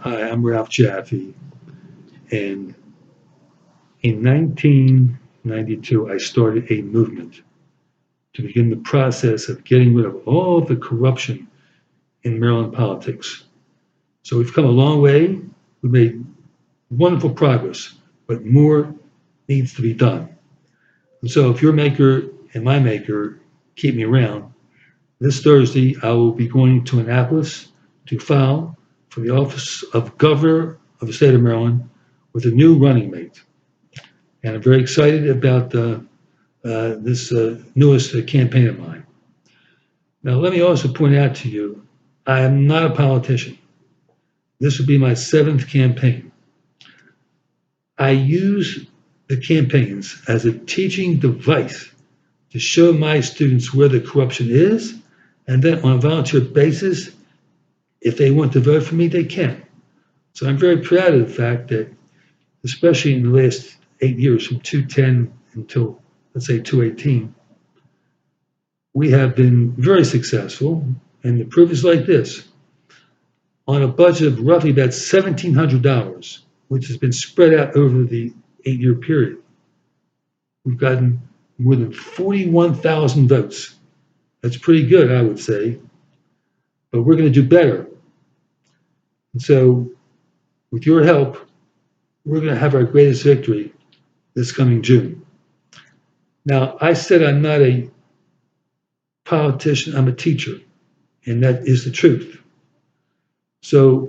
Hi, I'm Ralph Jaffe, and in 1992, I started a movement to begin the process of getting rid of all the corruption in Maryland politics. So we've come a long way. We've made wonderful progress, but more needs to be done. And so if your maker and my maker keep me around, this Thursday I will be going to Annapolis to file for the office of Governor of the state of Maryland with a new running mate. And I'm very excited about this newest campaign of mine. Now, let me also point out to you, I am not a politician. This will be my seventh campaign. I use the campaigns as a teaching device to show my students where the corruption is, and then on a volunteer basis, if they want to vote for me, they can. So I'm very proud of the fact that, especially in the last 8 years, from 2010 until, let's say, 2018, we have been very successful. And the proof is like this. On a budget of roughly about $1,700, which has been spread out over the 8-year period, we've gotten more than 41,000 votes. That's pretty good, I would say, but we're going to do better. And so, with your help, we're going to have our greatest victory this coming June. Now, I said I'm not a politician, I'm a teacher, and that is the truth. So,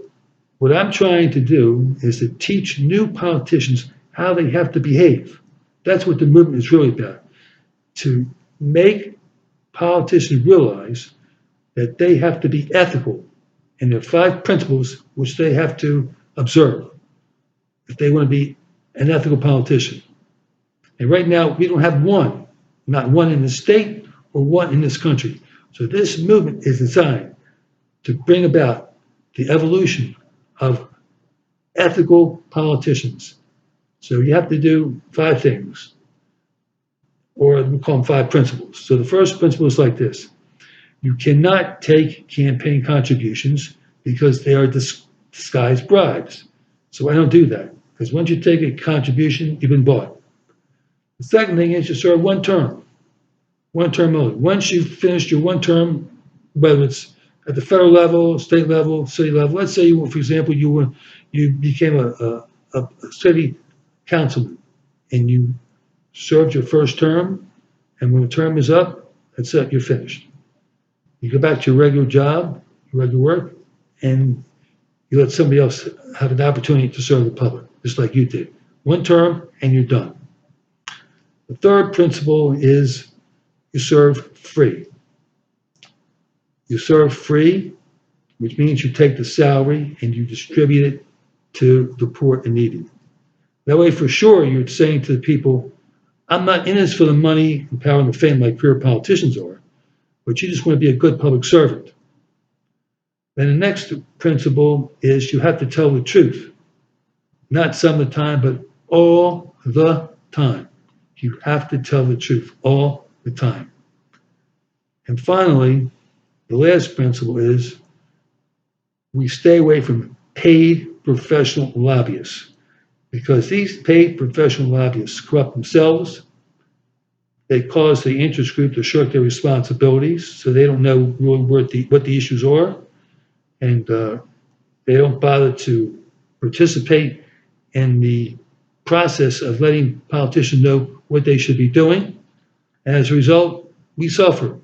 what I'm trying to do is to teach new politicians how they have to behave. That's what the movement is really about, to make politicians realize that they have to be ethical, and there are 5 principles which they have to observe if they want to be an ethical politician. And right now, we don't have one, not one in the state or one in this country. So this movement is designed to bring about the evolution of ethical politicians. So you have to do 5 things, or we call them 5 principles. So the first principle is like this. You cannot take campaign contributions because they are disguised bribes. So I don't do that, because once you take a contribution, you've been bought. The second thing is you serve one term only. Once you've finished your one term, whether it's at the federal level, state level, city level, let's say you, for example, you became a city councilman and you served your first term, and when the term is up, that's it, you're finished. You go back to your regular job, your regular work, and you let somebody else have an opportunity to serve the public, just like you did. One term, and you're done. The third principle is you serve free. You serve free, which means you take the salary and you distribute it to the poor and needy. That way, for sure, you're saying to the people, I'm not in this for the money, the power, and the fame like career politicians are, but you just want to be a good public servant. Then the next principle is you have to tell the truth, not some of the time, but all the time. You have to tell the truth all the time. And finally, the last principle is we stay away from paid professional lobbyists, because these paid professional lobbyists corrupt themselves. They cause the interest group to shirk their responsibilities, so they don't know really what the issues are, and they don't bother to participate in the process of letting politicians know what they should be doing. And as a result, we suffer.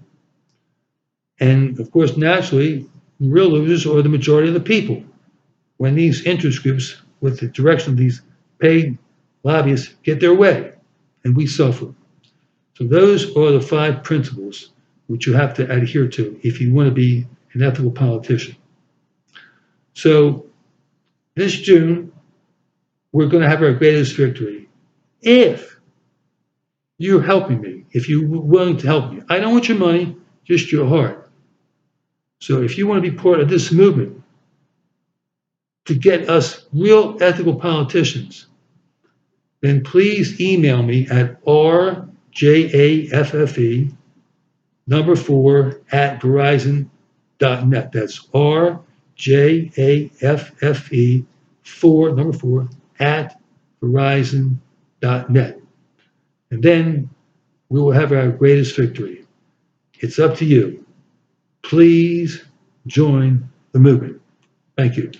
And of course, naturally, the real losers are the majority of the people. When these interest groups, with the direction of these paid lobbyists, get their way, and we suffer. So those are the 5 principles which you have to adhere to if you want to be an ethical politician. So this June, we're going to have our greatest victory if you're helping me, if you're willing to help me. I don't want your money, just your heart. So if you want to be part of this movement to get us real ethical politicians, then please email me at rjaffe4 at verizon.net. That's rjaffe4 Jaffe, 4, at Verizon.net. And then we will have our greatest victory. It's up to you. Please join the movement. Thank you.